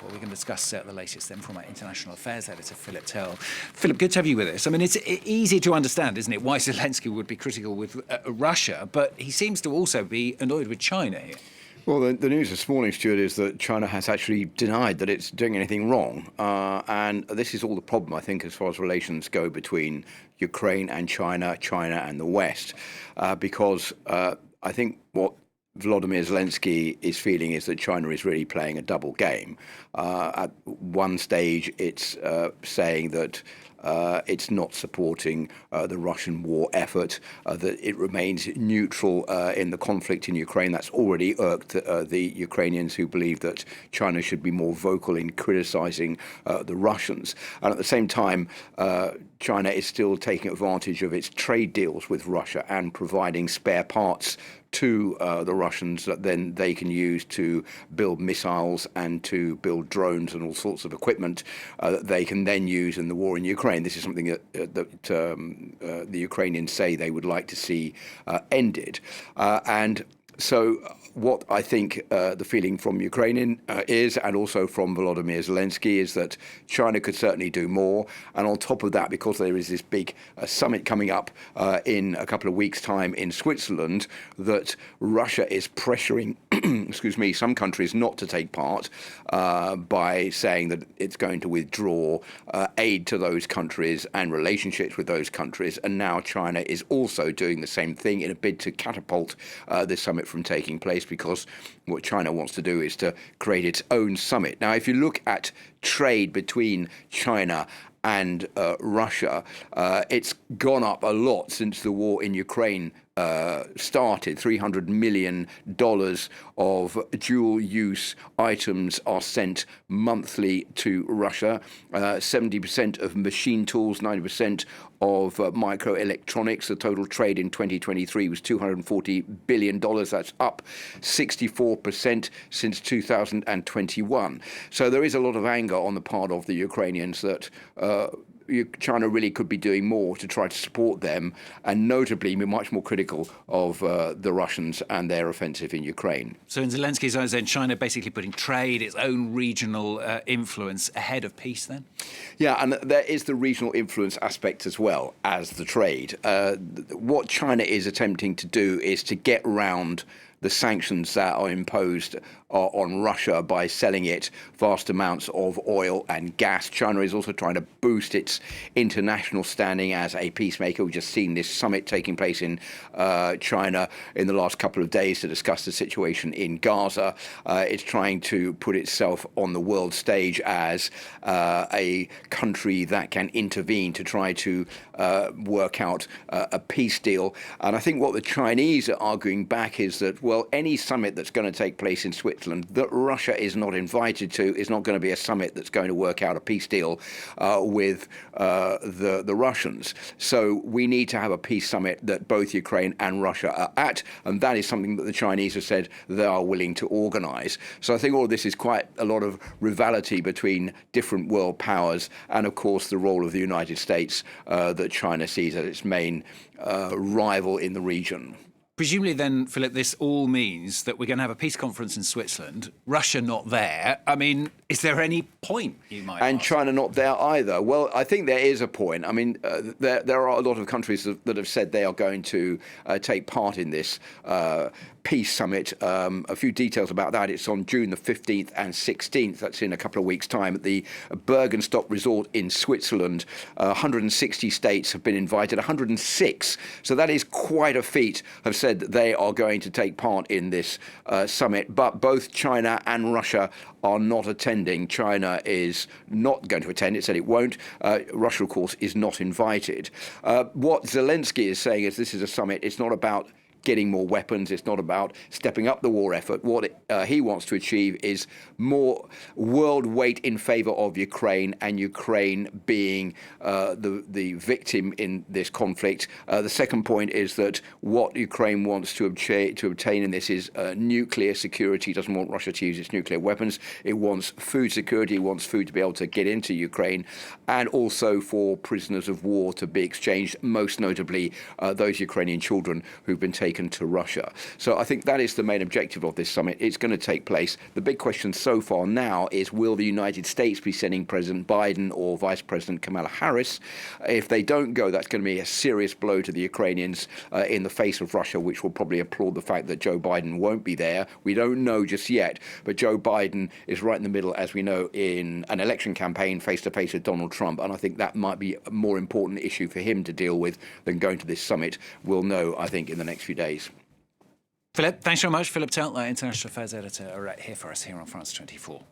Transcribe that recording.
for. We're going to discuss the latest then from our international affairs editor, Philip Turle. Philip, good to have you with us. I mean, it's easy to understand, isn't it, why Zelensky would be critical with Russia, but he seems to also be annoyed with China here. Well, the news this morning, Stuart, is that China has actually denied that it's doing anything wrong. And this is all the problem, I think, as far as relations go between Ukraine and China, China and the West. Because I think what Volodymyr Zelensky is feeling is that China is really playing a double game. At one stage, it's saying that it's not supporting the Russian war effort, that it remains neutral in the conflict in Ukraine. That's already irked the Ukrainians, who believe that China should be more vocal in criticizing the Russians. And at the same time, China is still taking advantage of its trade deals with Russia and providing spare parts to the Russians that then they can use to build missiles and to build drones and all sorts of equipment that they can then use in the war in Ukraine. This is something that the Ukrainians say they would like to see ended. And so what I think the feeling from Ukraine is, and also from Volodymyr Zelensky, is that China could certainly do more. And on top of that, because there is this big summit coming up in a couple of weeks' time in Switzerland, that Russia is pressuring some countries not to take part by saying that it's going to withdraw aid to those countries and relationships with those countries. And now China is also doing the same thing in a bid to catapult this summit from taking place, because what China wants to do is to create its own summit. Now, if you look at trade between China and Russia, it's gone up a lot since the war in Ukraine started. $300 million of dual-use items are sent monthly to Russia. 70% of machine tools, 90% of microelectronics. The total trade in 2023 was $240 billion. That's up 64% since 2021. So there is a lot of anger on the part of the Ukrainians that China really could be doing more to try to support them, and notably be much more critical of the Russians and their offensive in Ukraine. So in Zelensky's eyes, then, China basically putting trade, its own regional influence, ahead of peace then? Yeah, and there is the regional influence aspect as well as the trade. What China is attempting to do is to get round the sanctions that are imposed on Russia by selling it vast amounts of oil and gas. China is also trying to boost its international standing as a peacemaker. We've just seen this summit taking place in China in the last couple of days to discuss the situation in Gaza. It's trying to put itself on the world stage as a country that can intervene to try to work out a peace deal. And I think what the Chinese are arguing back is that, well, any summit that's going to take place in Switzerland that Russia is not invited to is not going to be a summit that's going to work out a peace deal with the Russians. So we need to have a peace summit that both Ukraine and Russia are at, and that is something that the Chinese have said they are willing to organise. So I think all of this is quite a lot of rivalry between different world powers, and of course the role of the United States that China sees as its main rival in the region. Presumably then, Philip, this all means that we're going to have a peace conference in Switzerland, Russia not there. I mean, is there any point, you might And ask? China not there either. Well, I think there is a point. I mean, there are a lot of countries that have said they are going to take part in this peace summit. A few details about that. It's on June the 15th and 16th. That's in a couple of weeks' time at the Bergenstock Resort in Switzerland. 160 states have been invited, 106. So that is quite a feat, have said that they are going to take part in this summit. But both China and Russia are not attending. China is not going to attend. It said it won't. Russia, of course, is not invited. What Zelensky is saying is this is a summit. It's not about getting more weapons. It's not about stepping up the war effort. What he wants to achieve is more world weight in favor of Ukraine, and Ukraine being the victim in this conflict. The second point is that what Ukraine wants to obtain in this is nuclear security. It doesn't want Russia to use its nuclear weapons. It wants food security. It wants food to be able to get into Ukraine, and also for prisoners of war to be exchanged, most notably those Ukrainian children who've been taken taken to Russia. So I think that is the main objective of this summit. It's going to take place. The big question so far now is, will the United States be sending President Biden or Vice President Kamala Harris? If they don't go, that's going to be a serious blow to the Ukrainians in the face of Russia, which will probably applaud the fact that Joe Biden won't be there. We don't know just yet, but Joe Biden is right in the middle, as we know, in an election campaign face-to-face with Donald Trump, and I think that might be a more important issue for him to deal with than going to this summit. We'll know, I think, in the next few days. Philip, thanks very much. Philip Turle, International Affairs Editor, right here for us here on France 24.